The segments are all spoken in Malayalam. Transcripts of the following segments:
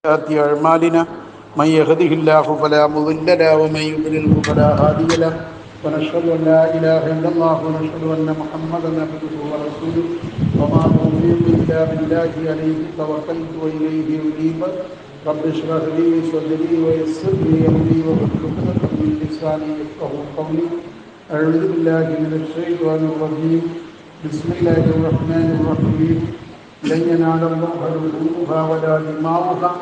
أعمالنا من يهده الله فلا مضل له ومن يضلله فلا هادي له ونشهد أن لا إله إلا الله ونشهد أن محمدا عبده ورسوله وما توفيقي إلا بالله عليه توكلت وإليه أنيب رب اشرح لي صدري ويسر لي أمري واحلل عقدة من لساني يفقهوا قولي أعوذ بالله من الشيطان الرجيم بسم الله الرحمن الرحيم لن ينال الله لحومها ولا دماؤها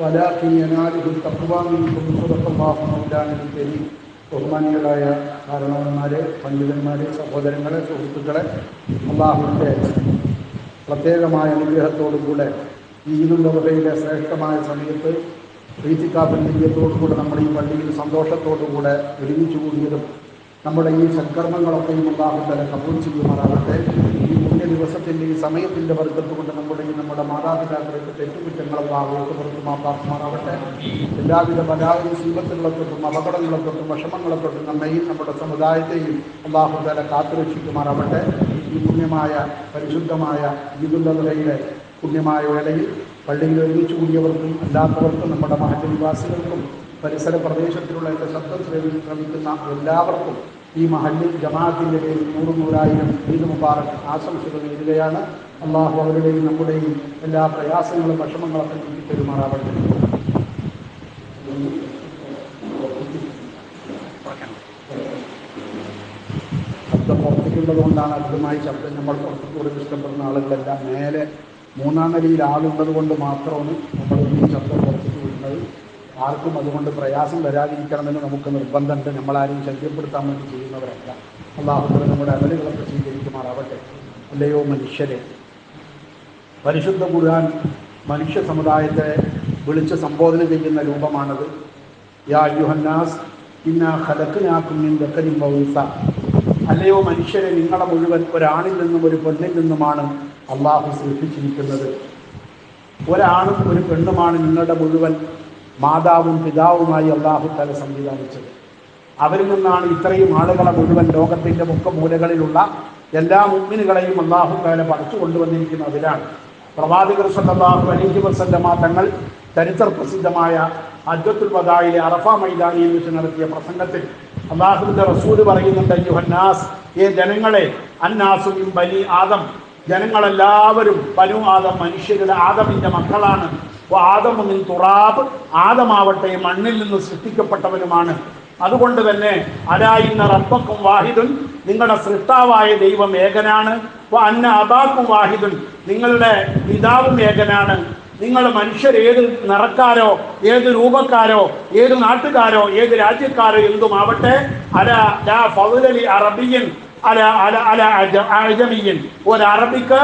ولكن يناله التقوى منكم صدق الله مولانا الكريم. ബഹുമാനികളായ കാരണവന്മാരെ, പണ്ഡിതന്മാരെ, സഹോദരങ്ങളെ, സുഹൃത്തുക്കളെ, അള്ളാഹുവിൻ്റെ പ്രത്യേകമായ അനുഗ്രഹത്തോടുകൂടെ ഈ ഈദുൽ അദ്ഹയിലെ ശ്രേഷ്ഠമായ സമയത്ത് ഈത്തിക്കാഫിൻ്റെ നീയത്തോടുകൂടെ നമ്മൾ ഈ പള്ളിയിൽ സന്തോഷത്തോടുകൂടെ ഒരുമിച്ച് കൂടിയതും നമ്മുടെ ഈ സൽക്കർമ്മങ്ങളൊക്കെയും അല്ലാഹു തആല കബൂൽ ചെയ്യുമാറാകട്ടെ. ഈ പുണ്യ ദിവസത്തിൻ്റെ ഈ സമയത്തിൻ്റെ ബർക്കത്ത് കൊണ്ട് നമ്മുടെ മാതാപിതാക്കളുടെ തെറ്റുകുറ്റങ്ങൾ അല്ലാഹു പുറത്തു മാപ്പാക്കുമാറാകട്ടെ. എല്ലാവിധ ബലായും മുസീബത്തുകളെ തൊട്ടും അപകടങ്ങളെ തൊട്ടും വിഷമങ്ങളെ തൊട്ടും നമ്മയും നമ്മുടെ സമുദായത്തെയും അല്ലാഹു തആല കാത്തുരക്ഷിക്കുമാറാകട്ടെ. ഈ പുണ്യമായ പരിശുദ്ധമായ ഈദുൽ അദ്ഹയിലെ പുണ്യമായ വേളയിൽ പള്ളിയിൽ ഒരുമിച്ച് കൂടിയവർക്കും അല്ലാത്തവർക്കും നമ്മുടെ മഹല്ല് നിവാസികൾക്കും പരിസര പ്രദേശത്തിലുള്ള എൻ്റെ ശബ്ദം ശ്രമിക്കുന്ന എല്ലാവർക്കും ഈ മഹല്ല് ജമാഅത്തിൻ്റെ പേരിൽ 100,000 ഈദ് മുബാറക് ആശംസകൾ നേരുകയാണ്. അള്ളാഹു അവരുടെയും നമ്മുടെയും എല്ലാ പ്രയാസങ്ങളും വിഷമങ്ങളൊക്കെ നീക്കി പെരുമാറാവട്ടെ. ശബ്ദം പുറത്തേക്കുള്ളത് കൊണ്ടാണ് അധികമായി ശബ്ദം നമ്മൾ പുറത്തുകൂടെ ഇഷ്ടപ്പെടുന്ന ആളുകളെല്ലാം മേലെ 3-ാം നിലയിൽ ആളുള്ളത് കൊണ്ട് മാത്രമാണ് നമ്മൾ ഈ ശബ്ദം പുറത്തേക്ക് വിടുന്നത്. ആർക്കും അതുകൊണ്ട് പ്രയാസം വരാതിരിക്കണമെന്ന് നമുക്ക് നിർബന്ധമുണ്ട്. നമ്മളാരെയും ശല്യപ്പെടുത്താൻ വേണ്ടി ചെയ്യുന്നവരല്ല. അല്ലാഹു തആല നമ്മുടെ അമലുകളൊക്കെ സ്വീകരിക്കുമാറാവട്ടെ. അല്ലയോ മനുഷ്യരെ, പരിശുദ്ധ ഖുർആൻ മനുഷ്യ സമുദായത്തെ വിളിച്ച് സംബോധന ചെയ്യുന്ന രൂപമാണത്. യാ അയ്യുഹന്നാസ് ഇന്നാ ഖലഖ്നാകും മിൻ ദക്കരിൻ വ ഉൻസ. അല്ലയോ മനുഷ്യരെ, നിങ്ങളെ മുഴുവൻ ഒരാണിൽ നിന്നും ഒരു പെണ്ണിൽ നിന്നുമാണ് അള്ളാഹു സൃഷ്ടിച്ചിരിക്കുന്നത്. ഒരാണും ഒരു പെണ്ണുമാണ് നിങ്ങളുടെ മുഴുവൻ മാതാവും പിതാവുമായി അല്ലാഹു തആല സംവിധാനിച്ചത്. അവരിൽ നിന്നാണ് ഇത്രയും ആളുകളെ മുഴുവൻ ലോകത്തിൻ്റെ മുഖമൂലകളിലുള്ള എല്ലാ മുഅ്മിനുകളെയും അല്ലാഹു തആല പറിച്ചു കൊണ്ടുവന്നിരിക്കുന്നത്. അതിലാണ് പ്രവാചകർ സല്ലല്ലാഹു അലൈഹി വസല്ലമ തങ്ങൾ ചരിത്ര പ്രസിദ്ധമായ ഹജ്ജത്തുൽ വദാഇലെ അറഫ മൈതാനിയിൽ വെച്ച് നടത്തിയ പ്രസംഗത്തിൽ അല്ലാഹുവിൻ്റെ റസൂൽ പറയുന്നുണ്ട്, അയ്യുഹന്നാസ്, ഏ ജനങ്ങളെ, അന്നാസു മിൻ ബനി ആദം, ജനങ്ങളെല്ലാവരും ബനു ആദം, മനുഷ്യരുടെ ആദമിൻ്റെ മക്കളാണ്. ആദമു മിൻ തുറാബ്, ആദമാവട്ടെ മണ്ണിൽ നിന്ന് സൃഷ്ടിക്കപ്പെട്ടവനുമാണ്. അതുകൊണ്ട് തന്നെ അലാ ഇന്ന റബ്ബക്കും വാഹിദുൻ, നിങ്ങളുടെ സൃഷ്ടാവായ ദൈവം ഏകനാണ്. അന്ന അബാക്കും വാഹിദുൻ, നിങ്ങളുടെ പിതാവും ഏകനാണ്. നിങ്ങൾ മനുഷ്യർ ഏത് നിറക്കാരോ ഏത് രൂപക്കാരോ ഏത് നാട്ടുകാരോ ഏത് രാജ്യക്കാരോ എന്തുമാവട്ടെ, അലാ ലാ ഫളല ലി അറബിയ്യൻ അജമിയൻ, ഒരു അറബിക്ക്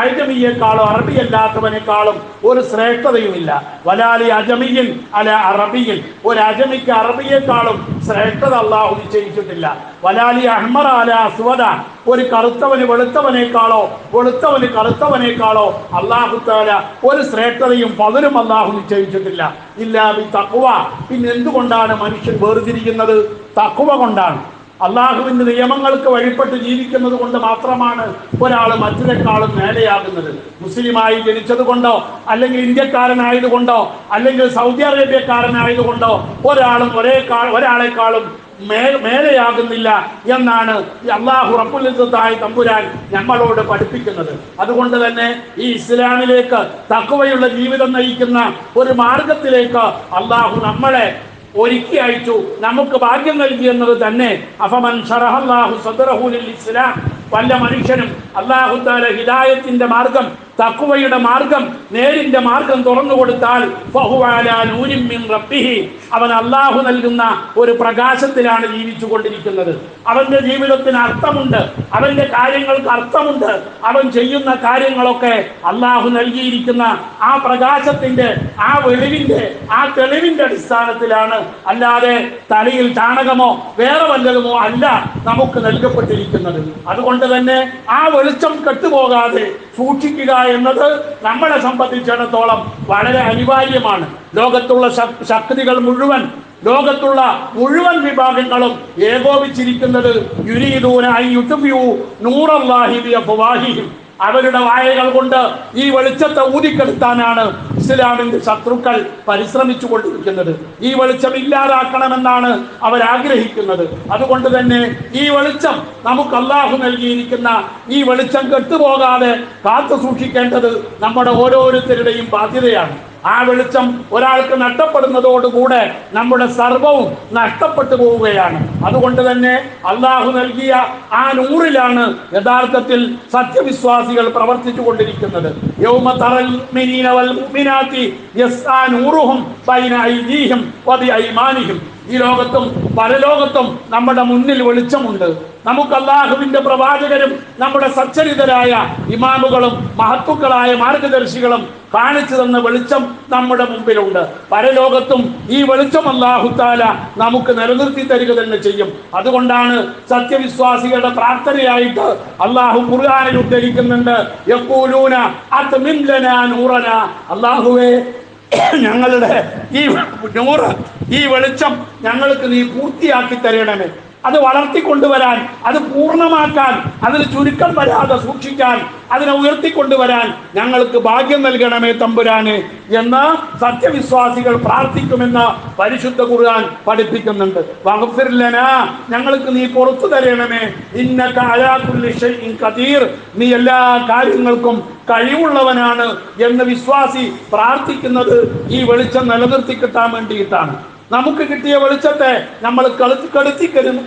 അജമിയേക്കാളും അറബിയല്ലാത്തവനേക്കാളും ഒരു ശ്രേഷ്ഠതയുമില്ല. വലാലി അജമിയൻ അല അറബിയൻ, ഒരു അജമിക്ക് അറബിയേക്കാളും ശ്രേഷ്ഠത അല്ലാഹു നിശ്ചയിച്ചിട്ടില്ല. വലാലി അഹ്മറ അല അസ്വദ, ഒരു കറുത്തവന് വെളുത്തവനേക്കാളോ വെളുത്തവന് കറുത്തവനേക്കാളോ അല്ലാഹു തആല ഒരു ശ്രേഷ്ഠതയും പതിലും അല്ലാഹു നിശ്ചയിച്ചിട്ടില്ല. ഇല്ലാ ബി തഖ്വ, പിന്നെ എന്തുകൊണ്ടാണ് മനുഷ്യൻ വേർതിരിക്കുന്നത്? തഖ്വ കൊണ്ടാണ്. അള്ളാഹുവിൻ്റെ നിയമങ്ങൾക്ക് വഴിപ്പെട്ട് ജീവിക്കുന്നത് കൊണ്ട് മാത്രമാണ് ഒരാൾ മറ്റൊരാളും മേലെയാകുന്നത്. മുസ്ലിമായി ജനിച്ചത് കൊണ്ടോ അല്ലെങ്കിൽ ഇന്ത്യക്കാരനായതുകൊണ്ടോ അല്ലെങ്കിൽ സൗദി അറേബ്യക്കാരനായതുകൊണ്ടോ ഒരാളെക്കാളും മേലെയാകുന്നില്ല എന്നാണ് അല്ലാഹു റബ്ബുൽ ഇസ്സത്തായ തമ്പുരാൻ നമ്മളോട് പഠിപ്പിക്കുന്നത്. അതുകൊണ്ട് തന്നെ ഈ ഇസ്ലാമിലേക്ക് തഖ്വയുള്ള ജീവിതം നയിക്കുന്ന ഒരു മാർഗത്തിലേക്ക് അല്ലാഹു നമ്മളെ ഒരുക്കി അയച്ചു, നമുക്ക് ഭാഗ്യം നൽകി എന്നത് തന്നെ. അഫമൻ ശറഹല്ലാഹു സദ്റഹു ലിൽ ഇസ്ലാം, വല്ല മനുഷ്യനും അല്ലാഹു തആല ഹിദായത്തിന്റെ മാർഗം, തഖ്വയുടെ മാർഗം, നേരിന്റെ മാർഗം തുറന്നു കൊടുത്താൽ ഫഹുവ അലാ നൂരിൻ മിൻ റബ്ബിഹി, അവൻ അല്ലാഹു നൽകുന്ന ഒരു പ്രകാശത്തിലാണ് ജീവിച്ചു കൊണ്ടിരിക്കുന്നത്. അവന്റെ ജീവിതത്തിന് അർത്ഥമുണ്ട്, അവന്റെ കാര്യങ്ങൾക്ക് അർത്ഥമുണ്ട്. അവൻ ചെയ്യുന്ന കാര്യങ്ങളൊക്കെ അല്ലാഹു നൽകിയിരിക്കുന്ന ആ പ്രകാശത്തിന്റെ, ആ വെളിവിന്റെ, ആ തെളിവിന്റെ അടിസ്ഥാനത്തിലാണ്. അല്ലാതെ തലയിൽ ചാണകമോ വേറെ വല്ലതുമോ അല്ല നമുക്ക് നൽകപ്പെട്ടിരിക്കുന്നത്. അതുകൊണ്ട് തന്നെ ആ വെളിച്ചം കെട്ടുപോകാതെ സൂക്ഷിക്കുക എന്നത് നമ്മളെ സംബന്ധിച്ചിടത്തോളം വളരെ അനിവാര്യമാണ്. ലോകത്തുള്ള ശക്തികൾ മുഴുവൻ, ലോകത്തുള്ള മുഴുവൻ വിഭാഗങ്ങളും ഏകോപിച്ചിരിക്കുന്നത് യുരീദൂന അൻ യുത്ഫിഉ നൂറല്ലാഹി ബിഅഫ്വാഹിഹിം, അവരുടെ വായകൾ കൊണ്ട് ഈ വെളിച്ചത്തെ ഊതിക്കെടുത്താനാണ് ഇസ്ലാമിന്റെ ശത്രുക്കൾ പരിശ്രമിച്ചു കൊണ്ടിരിക്കുന്നത്. ഈ വെളിച്ചം ഇല്ലാതാക്കണമെന്നാണ് അവരാഗ്രഹിക്കുന്നത്. അതുകൊണ്ട് തന്നെ ഈ വെളിച്ചം നമുക്ക് അല്ലാഹു നൽകിയിരിക്കുന്ന ഈ വെളിച്ചം കെട്ടുപോകാതെ കാത്തു സൂക്ഷിക്കേണ്ടത് നമ്മുടെ ഓരോരുത്തരുടെയും ബാധ്യതയാണ്. ആ വെളിച്ചം ഒരാൾക്ക് നഷ്ടപ്പെടുന്നതോടുകൂടെ നമ്മുടെ സർവവും നഷ്ടപ്പെട്ടു പോവുകയാണ്. അതുകൊണ്ട് തന്നെ അല്ലാഹു നൽകിയ ആ നൂറിലാണ് യഥാർത്ഥത്തിൽ സത്യവിശ്വാസികൾ പ്രവർത്തിച്ചു കൊണ്ടിരിക്കുന്നത്. യൗമ തറൽ മുഅ്മിനീന വൽ മുഅ്മിനാത്തി യസ്ആ നൂറുഹും ബൈന ഐദീഹിം വബിഐമാനിഹിം. ഈ ലോകത്തും പരലോകത്തും നമ്മുടെ മുന്നിൽ വെളിച്ചമുണ്ട്. നമുക്ക് അല്ലാഹുവിന്റെ പ്രവാചകരും നമ്മുടെ സച്ചരിതരായ ഇമാമുകളും മഹത്തുക്കളായ മാർഗദർശികളും കാണിച്ചു തന്ന വെളിച്ചം നമ്മുടെ മുമ്പിലുണ്ട്. പരലോകത്തും ഈ വെളിച്ചം അല്ലാഹു തആല നമുക്ക് നിലനിർത്തി തരിക തന്നെ ചെയ്യും. അതുകൊണ്ടാണ് സത്യവിശ്വാസികളുടെ പ്രാർത്ഥനയായിട്ട് അല്ലാഹു ഖുർആനിൽ ഉദ്ധരിക്കുന്നുണ്ട്, യഖൂലൂന അത്മിം ലനാ നൂറനാ. അല്ലാഹുവേ, ഞങ്ങളുടെ ഈ നൂറ്, ഈ വെളിച്ചം ഞങ്ങൾക്ക് നീ പൂർത്തിയാക്കി തരണമേ. അത് വളർത്തിക്കൊണ്ടുവരാൻ, അത് പൂർണ്ണമാക്കാൻ, അതിന് ചുരുക്കം വരാതെ സൂക്ഷിക്കാൻ, അതിനെ ഉയർത്തിക്കൊണ്ടുവരാൻ ഞങ്ങൾക്ക് ഭാഗ്യം നൽകണമേ തമ്പുരാന് എന്ന് സത്യവിശ്വാസികൾ പ്രാർത്ഥിക്കുമെന്ന് പരിശുദ്ധ ഖുർആൻ പഠിപ്പിക്കുന്നുണ്ട്. വഗ്ഫിർ ലനാ, ഞങ്ങൾക്ക് നീ പുറത്തു തരണമേ. ഇന്നക അലാ കുല്ലി ഷൈഇൻ ഖദീർ, നീ എല്ലാ കാര്യങ്ങൾക്കും കഴിവുള്ളവനാണ് എന്ന് വിശ്വാസി പ്രാർത്ഥിക്കുന്നത് ഈ വെളിച്ചം നിലനിർത്തി കിട്ടാൻ വേണ്ടിയിട്ടാണ്. നമുക്ക് കിട്ടിയ വെളിച്ചത്തെ നമ്മൾ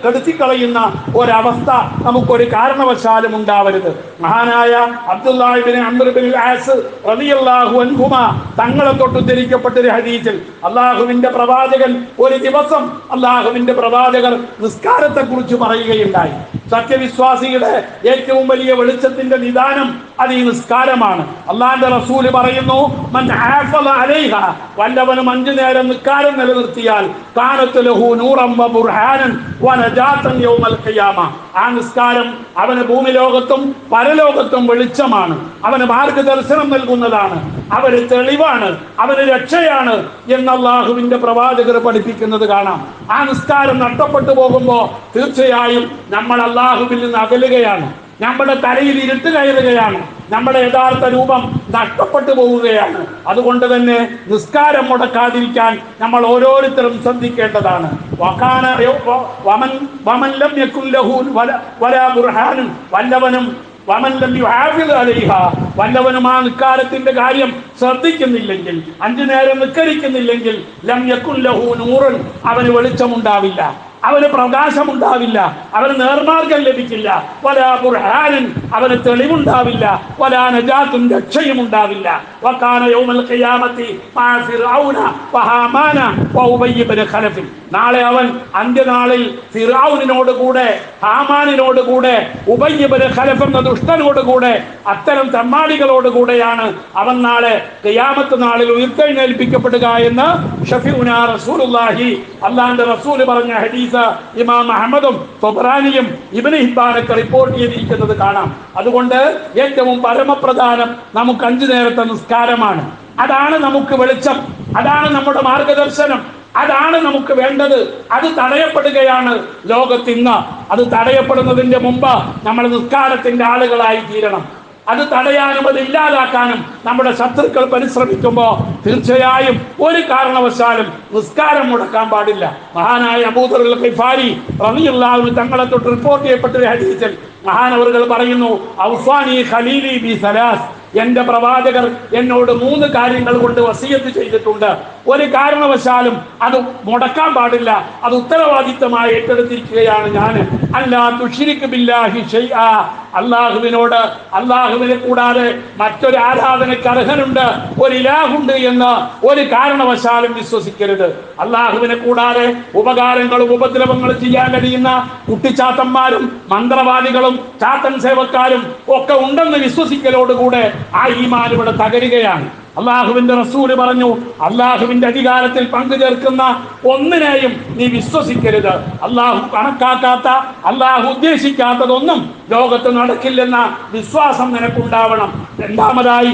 കെടുത്തിക്കളയുന്ന ഒരവസ്ഥ നമുക്കൊരു കാരണവശാലും ഉണ്ടാവരുത്. മഹാനായ അബ്ദുല്ലാഹ് ഇബ്നു അംർ ഇബ്നുൽ ആസ് റളിയല്ലാഹു അൻഹുമാ തങ്ങളെ തൊട്ട് ഉദ്ധരിക്കപ്പെട്ട ഒരു ഹദീസിൽ അല്ലാഹുവിന്റെ പ്രവാചകൻ ഒരു ദിവസം അല്ലാഹുവിന്റെ പ്രവാചകർ നിസ്കാരത്തെ കുറിച്ച് പറയുകയുണ്ടായി. സത്യവിശ്വാസിയുടെ ഏറ്റവും വലിയ വെളിച്ചത്തിന്റെ നിദാനം അത് ഈ നിസ്കാരമാണ്. അല്ലാഹുവിന്റെ റസൂൽ പറയുന്നു, മൻ ഹാഫള അലൈഹ, വല്ലവനും 5 നേരം നിസ്കാരം നിലനിർത്തിയാൽ കാനത്ത് ലഹു നൂറൻ വ ബുർഹാനൻ വ നജാതൻ യൗമൽ ഖിയാമ. ആ നിസ്കാരം അവന് ഭൂമിലോകത്തും പരലോകത്തും വെളിച്ചമാണ്, അവന് മാർഗദർശനം നൽകുന്നതാണ്, അവന് തെളിവാണ്, അവന് രക്ഷയാണ് എന്ന് അല്ലാഹുവിന്റെ പ്രവാചകർ പഠിപ്പിക്കുന്നത് കാണാം. ആ നിസ്കാരം നഷ്ടപ്പെട്ടു പോകുമ്പോൾ തീർച്ചയായും നമ്മൾ അല്ലാഹുവിൽ നിന്ന് അകലുകയാണ്, നമ്മുടെ തലയിൽ ഇരുട്ട് കയറുകയാണ്, നമ്മുടെ യഥാർത്ഥ രൂപം നഷ്ടപ്പെട്ടു പോവുകയാണ്. അതുകൊണ്ട് തന്നെ നിസ്കാരം മുടക്കാതിരിക്കാൻ നമ്മൾ ഓരോരുത്തരും ശ്രദ്ധിക്കേണ്ടതാണ്. വല്ലവനും ആ നിസ്കാരത്തിന്റെ കാര്യം ശ്രദ്ധിക്കുന്നില്ലെങ്കിൽ, 5 നേരം നിസ്കരിക്കുന്നില്ലെങ്കിൽ, ലം യകുൻ ലഹു നൂറുൻ, അവന് വെളിച്ചമുണ്ടാവില്ല, അവന് പ്രകാശമുണ്ടാവില്ല, അവന് നേർമാർഗം ലഭിക്കില്ല. വലാ ബുർഹാനൻ, അവന് തെളിവുണ്ടാവില്ല. വലാ നജാത്തുൻ, രക്ഷയും ഉണ്ടാവില്ല. വകാന യൗമൽ ഖിയാമത്തി മാ ഫിർഔന വഹാമാന വഉബയ്യ് ഇബ്നു ഖലഫ്. നാളെ അവൻ അന്ത്യനാളിൽ ഫിർഔനിനോട് കൂടെ, ഹാമാനിനോട് കൂടെ, ഉബയ്യ് ഇബ്നു ഖലഫ് എന്ന ദുഷ്ടനോട് കൂടെ, അത്തരം തമ്മാടികളോട് കൂടെയാണ് അവൻ നാളെ ഖിയാമത്ത് നാളിൽ ഉയർത്തെഴുന്നേൽപ്പിക്കപ്പെടുക എന്ന് ഷഫീഉനാ റസൂലുള്ളാഹി, അല്ലാഹുവിന്റെ റസൂൽ പറഞ്ഞ ഹദീസ് ഇമാം അഹ്മദും തൊബറാനിയും ഇബ്നു ഹിബ്ബാനൊക്കെ റിപ്പോർട്ട് ചെയ്തിരിക്കുന്നത് കാണാം. അതുകൊണ്ട് ഏറ്റവും പരമപ്രധാനം നമുക്ക് 5 നേരത്തെ നിസ്കാരമാണ്. അതാണ് നമുക്ക് വെളിച്ചം, അതാണ് നമ്മുടെ മാർഗദർശനം, അതാണ് നമുക്ക് വേണ്ടത്. അത് തടയപ്പെടുകയാണ് ലോകത്തിന്ന്. അത് തടയപ്പെടുന്നതിന്റെ മുമ്പ് നമ്മൾ നിസ്കാരത്തിന്റെ ആളുകളായി തീരണം. അത് തടയാനും അത് ഇല്ലാതാക്കാനും നമ്മുടെ ശത്രുക്കൾ പരിശ്രമിക്കുമ്പോൾ തീർച്ചയായും ഒരു കാരണവശാലും നിസ്കാരം മുടക്കാൻ പാടില്ല. മഹാനായ അബൂദർ അൽ ഖിഫാരി റളിയല്ലാഹു അൻഹു തങ്ങളെ തൊട്ട് റിപ്പോർട്ട് ചെയ്യപ്പെട്ട ഒരു ഹദീസിൽ മഹാനവറുകൾ പറയുന്നു, ഔസാനി ഖലീലി ബി സലാസ്, എന്റെ പ്രവാചകർ എന്നോട് 3 കാര്യങ്ങൾ കൊണ്ട് വസിയത്ത് ചെയ്തിട്ടുണ്ട്. ഒരു കാരണവശാലും അത് മുടക്കാൻ പാടില്ല, അത് ഉത്തരവാദിത്തമായി ഏറ്റെടുത്തിരിക്കുകയാണ് ഞാൻ. അല്ലാ തുശ്രിക് ബില്ലാഹി ഷൈആ, അല്ലാഹുവിനോട്, അല്ലാഹുവിനെ കൂടാതെ മറ്റൊരു ആരാധനയ്ക്ക് അർഹനുണ്ട്, ഒരു ഇലാഹുണ്ട് എന്ന് ഒരു കാരണവശാലും വിശ്വസിക്കരുത്. അല്ലാഹുവിനെ കൂടാതെ ഉപകാരങ്ങളും ഉപദ്രവങ്ങളും ചെയ്യാൻ കഴിയുന്ന കുട്ടിച്ചാത്തന്മാരും മന്ത്രവാദികളും ചാത്തൻ സേവക്കാരും ഒക്കെ ഉണ്ടെന്ന് വിശ്വസിക്കലോടുകൂടെ ആ ഈമാൻ ഇവിടെ തകരുകയാണ്. അള്ളാഹുവിന്റെ റസൂല് പറഞ്ഞു, അള്ളാഹുവിന്റെ അധികാരത്തിൽ പങ്കുചേർക്കുന്ന ഒന്നിനെയും നീ വിശ്വസിക്കരുത്. അള്ളാഹു കണക്കാക്കാത്ത, അള്ളാഹു ഉദ്ദേശിക്കാത്തതൊന്നും ലോകത്ത് നടക്കില്ലെന്ന വിശ്വാസം നിനക്കുണ്ടാവണം. രണ്ടാമതായി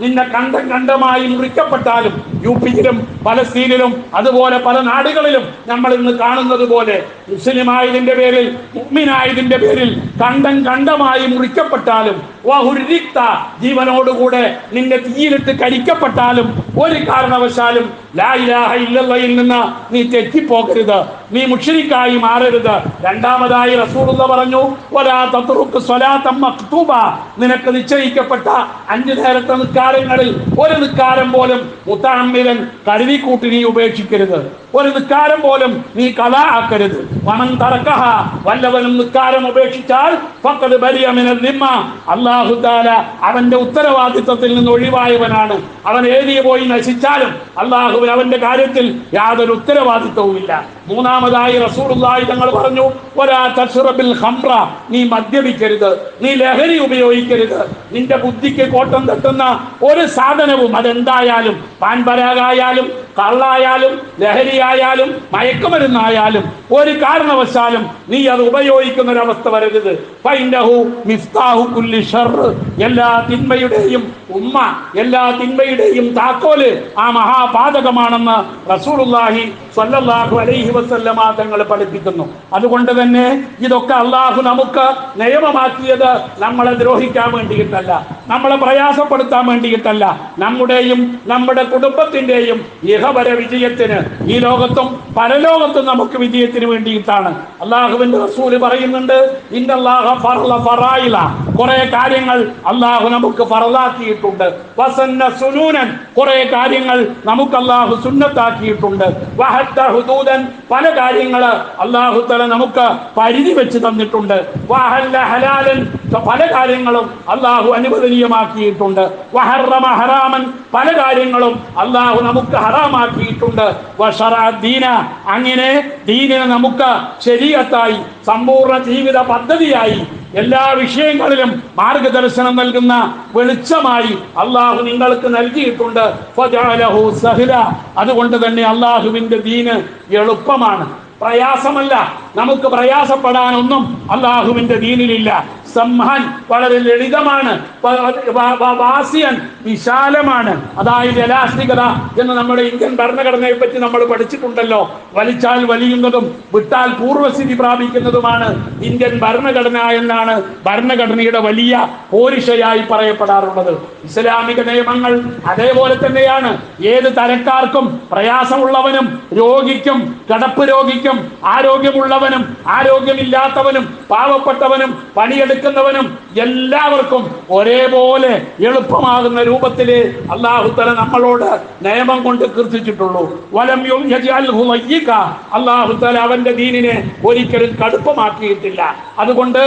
നിന്നെ കണ്ടമായി മുറിക്കപ്പെട്ടാലും, യുപിയിലും പലസ്തീനിലും അതുപോലെ പല നാടുകളിലും നമ്മൾ ഇന്ന് കാണുന്നത് പോലെ മുസ്ലിമായതിന്റെ പേരിൽ, മുഅ്മിനായതിന്റെ പേരിൽ കണ്ടമായി മുറിക്കപ്പെട്ടാലും, ജീവനോടുകൂടെ നിന്നെ തീയിലിട്ട് കരിക്കപ്പെട്ടാലും ഒരു കാരണവശാലും ലാ ഇലാഹ ഇല്ലല്ലാഹയിൽ നിന്ന് നീ തെറ്റിപ്പോകരുത്, നീ മുശ്രിക്കായി മാറരുത്. രണ്ടാമതായി റസൂലുള്ളാഹി പറഞ്ഞു, വലാ തത്റുക് സ്വലാത്തൻ മക്തൂബ, നിനക്ക് നിശ്ചയിക്കപ്പെട്ട 5 നേരത്തെ നിസ്കാരങ്ങളിൽ ഒരു നിസ്കാരം പോലും മുതഅമ്മിദൻ കരുതിക്കൂട്ടി നീ ഉപേക്ഷിക്കരുത്, ഒരു നിസ്കാരം പോലും നീ ഖളാ ആക്കരുത്. വമൻ തറക്കഹ, വല്ലവനും നിസ്കാരം ഉപേക്ഷിച്ചാൽ ഫഖദ് ബരിയ മിനൽ ദിമ്മ, അല്ലാഹു തആല അവന്റെ ഉത്തരവാദിത്വത്തിൽ നിന്ന് ഒഴിവായവനാണ്. അവൻ ഏതിയെ പോയി നശിച്ചാലും അല്ലാഹുവിന് അവന്റെ കാര്യത്തിൽ യാതൊരു ഉത്തരവാദിത്വവുമില്ല. മൂന്നാമതായി റസൂലുള്ളാഹി തങ്ങൾ പറഞ്ഞു, വലാ തശ്റബിൽ ഖംറ, നീ മദ്യപിക്കരുത്, നീ ലഹരി ഉപയോഗിക്കരുത്. നിന്റെ ബുദ്ധിക്ക് കോട്ടം തട്ടുന്ന ഒരു സാധനവും, അതെന്തായാലും, പാൻപരാഗായാലും കള്ളായാലും ലഹരിയായാലും മയക്കുമരുന്നായാലും ഒരു കാരണവശാലും നീ അത് ഉപയോഗിക്കുന്ന ഒരവസ്ഥ വരരുത്. ഫൈനഹു മിഫ്താഹു കുല്ലി ശർറ്, എല്ലാ തിന്മയുടെയും ഉമ്മ, എല്ലാ തിന്മയുടെയും താക്കോല് ആ മഹാപാതകമാണെന്ന് റസൂലുള്ളാഹി സ്വല്ലല്ലാഹു അലൈഹി വസല്ലമ തങ്ങൾ പഠിപ്പിക്കുന്നു. അതുകൊണ്ട് തന്നെ ഇതൊക്കെ അള്ളാഹു നമുക്ക് നിയമമാക്കിയത് നമ്മളെ ദ്രോഹിക്കാൻ വേണ്ടിയിട്ടല്ല, നമ്മളെ പ്രയാസപ്പെടുത്താൻ വേണ്ടിയിട്ടല്ല, നമ്മുടെയും നമ്മുടെ കുടുംബത്തിന്റെയും ഇഹപര വിജയത്തിന്, ഈ ലോകത്തും പരലോകത്തും നമുക്ക് വിജയത്തിന് വേണ്ടിയിട്ടാണ്. അള്ളാഹുവിന്റെ റസൂല് പറയുന്നുണ്ട്, ഇന്നല്ലാഹ ഫറള ഫറായില, കുറെ കാര്യങ്ങൾ അള്ളാഹു നമുക്ക് ഫറളാക്കിയിട്ടുണ്ട്. വസന്ന സുനൂനൻ, കുറെ കാര്യങ്ങൾ നമുക്ക് അള്ളാഹു സുന്നത്താക്കിയിട്ടുണ്ട്. വഹദ്ദ ഹുദൂദൻ, പല കാര്യങ്ങൾ അള്ളാഹു തആല നമുക്ക് പരിധി വെച്ച് തന്നിട്ടുണ്ട്. വഹല്ല ഹലാലൻ, പല കാര്യങ്ങളും അള്ളാഹു അനുവദനീയമാക്കിയിട്ടുണ്ട്. വഹറമ ഹറാമൻ, പല കാര്യങ്ങളും അള്ളാഹു നമുക്ക് ഹറാമാക്കിയിട്ടുണ്ട്. വശറഅ ദീന, അങ്ങനെ ദീനിനെ നമുക്ക് ശരീഅത്തായി, സമ്പൂർണ്ണ ജീവിത പദ്ധതിയായി, എല്ലാ വിഷയങ്ങളിലും മാർഗദർശനം നൽകുന്ന വെളിച്ചമായി അള്ളാഹു നിങ്ങൾക്ക് നൽകിയിട്ടുണ്ട്. ഫജഅലഹു സഹ്ല, അതുകൊണ്ട് തന്നെ അള്ളാഹുവിന്റെ ദീന് എളുപ്പമാണ്, പ്രയാസമല്ല. നമുക്ക് പ്രയാസപ്പെടാനൊന്നും അള്ളാഹുവിന്റെ ദീനിലില്ല. സമ്മാൻ വളരെ ലളിതമാണ്, വാസിയൻ വിശാലമാണ്. അതായത് എലാസ്റ്റികത എന്ന് നമ്മുടെ ഇന്ത്യൻ ഭരണഘടനയെ പറ്റി നമ്മൾ പഠിച്ചിട്ടുണ്ടല്ലോ. വലിച്ചാൽ വലിയുന്നതും വിട്ടാൽ പൂർവ്വസ്ഥിതി പ്രാപിക്കുന്നതുമാണ് ഇന്ത്യൻ ഭരണഘടന എന്നാണ് ഭരണഘടനയുടെ വലിയ പോരിശയായി പറയപ്പെടാറുള്ളത്. ഇസ്ലാമിക നിയമങ്ങൾ അതേപോലെ തന്നെയാണ്. ഏത് തരക്കാർക്കും, പ്രയാസമുള്ളവനും രോഗിക്കും, കിടപ്പ് രോഗിക്കും, ആരോഗ്യമുള്ളവനും ആരോഗ്യമില്ലാത്തവനും, പാവപ്പെട്ടവനും പണിയെടുക്കുന്നവനും എല്ലാവർക്കും ഒരേപോലെ എളുപ്പമാകുന്ന രൂപത്തില് അല്ലാഹു തആല നമ്മളോട് നിയമം കൊണ്ട് കീർത്തിച്ചിട്ടുള്ളൂ. വലം യജ്അൽഹു ലയ്യിക, അല്ലാഹു തആല അവന്റെ ദീനിനെ ഒരിക്കലും കടുപ്പമാക്കിയിട്ടില്ല. അതുകൊണ്ട്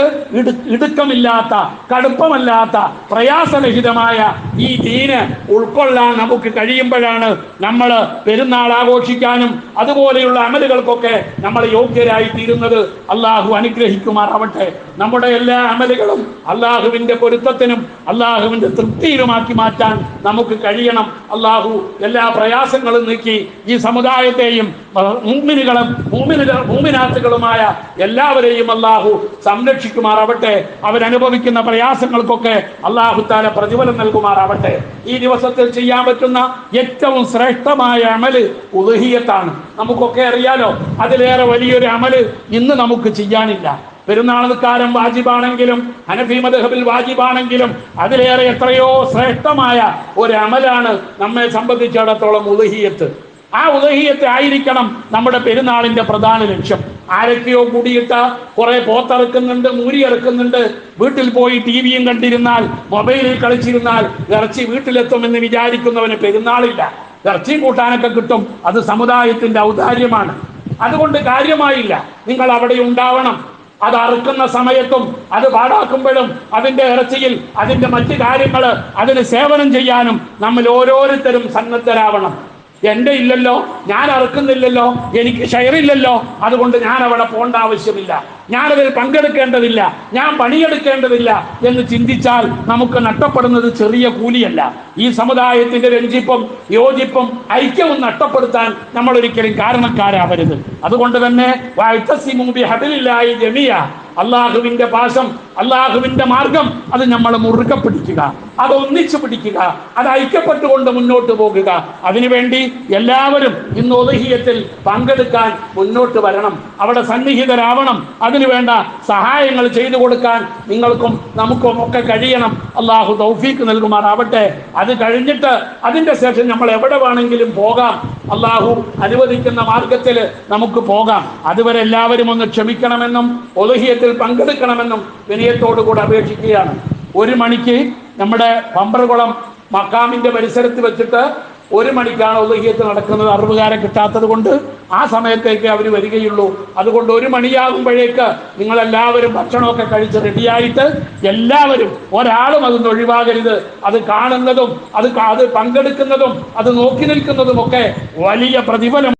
ഇടുക്കമില്ലാത്ത, കടുപ്പമല്ലാത്ത, പ്രയാസരഹിതമായ ഈ ദീന് ഉൾക്കൊള്ളാൻ നമുക്ക് കഴിയുമ്പോഴാണ് നമ്മൾ പെരുന്നാൾ ആഘോഷിക്കാനും അതുപോലെയുള്ള അമലുകൾക്കൊക്കെ നമ്മൾ യോഗ്യരായി തീരുന്നത്. അല്ലാഹു അനുഗ്രഹിക്കുമാറാവട്ടെ. നമ്മുടെ എല്ലാ അമലുകളും അള്ളാഹുവിന്റെ പൊരുത്തത്തിനും അള്ളാഹുവിന്റെ തൃപ്തിയിലുമാക്കി മാറ്റാൻ നമുക്ക് കഴിയണം. അള്ളാഹു എല്ലാ പ്രയാസങ്ങളും നീക്കി ഈ സമുദായത്തെയും മുഅ്മിനുകളും മുഅ്മിനാത്തുകളുമായ എല്ലാവരെയും അള്ളാഹു സംരക്ഷിക്കുമാറാവട്ടെ. അവരനുഭവിക്കുന്ന പ്രയാസങ്ങൾക്കൊക്കെ അള്ളാഹു തആല പ്രതിഫലം നൽകുമാറാവട്ടെ. ഈ ദിവസത്തിൽ ചെയ്യാൻ പറ്റുന്ന ഏറ്റവും ശ്രേഷ്ഠമായ അമല് ഉദ്ഹിയ്യത്താണ്. നമുക്കൊക്കെ അറിയാലോ, അതിലേറെ വലിയൊരു അമല് ഇന്ന് നമുക്ക് ചെയ്യാനില്ല. പെരുന്നാൾ നിസ്കാരം വാജിബാണെങ്കിലും, ഹനഫി മദ്ഹബിൽ വാജിബാണെങ്കിലും, അതിലേറെ എത്രയോ ശ്രേഷ്ഠമായ ഒരു അമലാണ് നമ്മെ സംബന്ധിച്ചിടത്തോളം ഉദ്ഹിയ്യത്ത്. ആ ഉദ്ഹിയ്യത്ത് ആയിരിക്കണം നമ്മുടെ പെരുന്നാളിന്റെ പ്രധാന ലക്ഷ്യം. ആരൊക്കെയോ കൂടിയിട്ട കുറെ പോത്തിറക്കുന്നുണ്ട്, മൂരി ഇറക്കുന്നുണ്ട്, വീട്ടിൽ പോയി ടിവിയും കണ്ടിരുന്നാൽ, മൊബൈലിൽ കളിച്ചിരുന്നാൽ ഇറച്ചി വീട്ടിലെത്തുമെന്ന് വിചാരിക്കുന്നവന് പെരുന്നാളില്ല. ഇറച്ചി കൂട്ടാനൊക്കെ കിട്ടും, അത് സമുദായത്തിന്റെ ഔദാര്യമാണ്. അതുകൊണ്ട് കാര്യമായില്ല. നിങ്ങൾ അവിടെ ഉണ്ടാവണം. അത് അറുക്കുന്ന സമയത്തും അത് പാടാക്കുമ്പോഴും അതിന്റെ ഇറച്ചിയിൽ അതിന്റെ മറ്റു കാര്യങ്ങൾ അതിന് സേവനം ചെയ്യാനും നമ്മൾ ഓരോരുത്തരും സന്നദ്ധരാവണം. എന്റെ ഇല്ലല്ലോ, ഞാൻ അറുക്കുന്നില്ലല്ലോ, എനിക്ക് ഷെയറില്ലല്ലോ, അതുകൊണ്ട് ഞാൻ അവിടെ പോകേണ്ട ആവശ്യമില്ല. ഞാനതിൽ പങ്കെടുക്കേണ്ടതില്ല, ഞാൻ പണിയെടുക്കേണ്ടതില്ല എന്ന് ചിന്തിച്ചാൽ നമുക്ക് നഷ്ടപ്പെടുന്നത് ചെറിയ കൂലിയല്ല. ഈ സമുദായത്തിന്റെ രഞ്ജിപ്പും യോജിപ്പും ഐക്യവും നഷ്ടപ്പെടുത്താൻ നമ്മൾ ഒരിക്കലും കാരണക്കാരാവരുത്. അതുകൊണ്ട് തന്നെ അള്ളാഹുവിന്റെ പാശം, അള്ളാഹുവിന്റെ മാർഗം അത് നമ്മൾ മുറുകെ പിടിക്കുക, അത് ഒന്നിച്ചു പിടിക്കുക, അത് ഐക്യപ്പെട്ടുകൊണ്ട് മുന്നോട്ട് പോകുക. അതിനുവേണ്ടി എല്ലാവരും ഇന്ന് ഉദ്ഹിയ്യത്തിൽ പങ്കെടുക്കാൻ മുന്നോട്ട് വരണം, അവിടെ സന്നിഹിതരാവണം. അതിനുവേണ്ട സഹായങ്ങൾ ചെയ്തു കൊടുക്കാൻ നിങ്ങൾക്കും നമുക്കും ഒക്കെ കഴിയണം. അള്ളാഹു തൗഫീക്ക് നൽകുമാറാവട്ടെ. അത് കഴിഞ്ഞിട്ട് അതിന്റെ ശേഷം നമ്മൾ എവിടെ വേണമെങ്കിലും പോകാം, അള്ളാഹു അനുവദിക്കുന്ന മാർഗത്തിൽ നമുക്ക് പോകാം. അതുവരെ എല്ലാവരും ഒന്ന് ക്ഷമിക്കണമെന്നും ഉദ്ഹിയ്യത്തിൽ പങ്കെടുക്കണമെന്നും വിനയത്തോടുകൂടി അപേക്ഷിക്കുകയാണ്. 1 മണിക്ക് നമ്മുടെ പമ്പർകുളം മക്കാമിന്റെ പരിസരത്ത് വെച്ചിട്ട് 1 മണിക്കാണ് ഉദ്ഹിയ്യത്ത് നടക്കുന്നത്. അറിവുകാരെ കിട്ടാത്തത് കൊണ്ട് ആ സമയത്തേക്ക് അവർ വരികയുള്ളൂ. അതുകൊണ്ട് 1 മണിയാകുമ്പോഴേക്ക് നിങ്ങളെല്ലാവരും ഭക്ഷണമൊക്കെ കഴിച്ച് റെഡിയായിട്ട് എല്ലാവരും, ഒരാളും അതൊന്നും ഒഴിവാകരുത്. അത് കാണുന്നതും അത് പങ്കെടുക്കുന്നതും അത് നോക്കി നിൽക്കുന്നതുമൊക്കെ വലിയ പ്രതിഫലം